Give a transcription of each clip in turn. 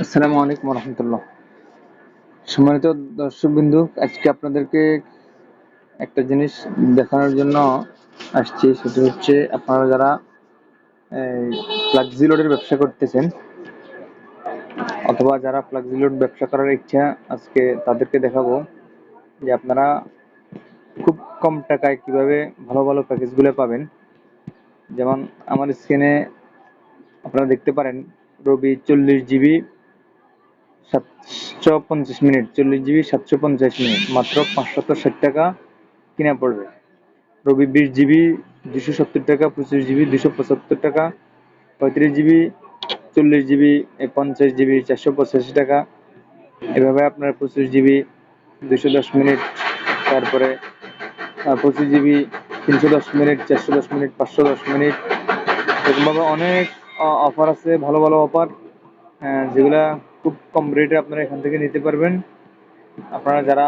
আসসালামু আলাইকুম রহমতুল্লাহ। সম্মানিত দর্শকবিন্দু, আজকে আপনাদেরকে একটা জিনিস দেখানোর জন্য আসছি। সেটা হচ্ছে, আপনারা যারা ফ্লাক্সি লোডের ব্যবসা করতেছেন অথবা যারা ফ্লাক্সি লোড ব্যবসা করার ইচ্ছা, আজকে তাদেরকে দেখাবো যে আপনারা খুব কম টাকায় কিভাবে ভালো ভালো প্যাকেজগুলো পাবেন। যেমন আমার স্ক্রিনে আপনারা দেখতে পারেন, রবি 40 জিবি 750 মিনিট, 40 জিবি 750 মিনিট মাত্র 560 টাকা কিনা পড়বে। রবি 20 জিবি 270 টাকা, 25 জিবি 275 টাকা, 35 জিবি 40 জিবি 50 জিবি 485 টাকা। এভাবে আপনার 25 জিবি 210 মিনিট, তারপরে 25 জিবি 310 মিনিট, 410 মিনিট, 510 মিনিট, এরকমভাবে অনেক অফার আছে, ভালো ভালো অফার, যেগুলা খুব কম রেটে আপনারা এখান থেকে নিতে পারবেন। আপনারা যারা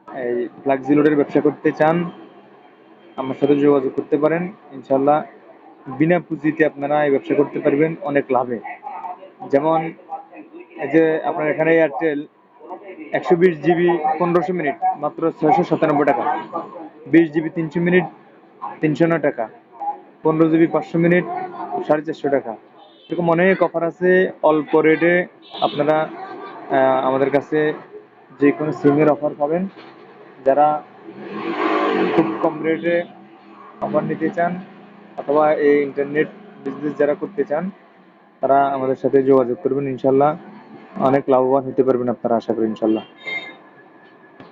এই ফ্লাক্সি লোডের ব্যবসা করতে চান, আমার সাথে যোগাযোগ করতে পারেন। ইনশাল্লাহ বিনা পুঁজিতে আপনারা এই ব্যবসা করতে পারবেন অনেক লাভে। যেমন এই যে আপনার এখানে এয়ারটেল 120 জিবি 1500 মিনিট মাত্র 697 টাকা, 20 জিবি 300 মিনিট 309 টাকা, 15 জিবি 500 মিনিট 450 টাকা। এরকম অনেক অফার আছে অল্প রেটে। আপনারা আমাদের কাছে যে কোনো সিমের অফার পাবেন। যারা খুব কম রেটে অফার নিতে চান অথবা এই ইন্টারনেট বিজনেস যারা করতে চান, তারা আমাদের সাথে যোগাযোগ করবেন। ইনশাল্লাহ অনেক লাভবান হতে পারবেন আপনারা, আশা করি ইনশাল্লাহ।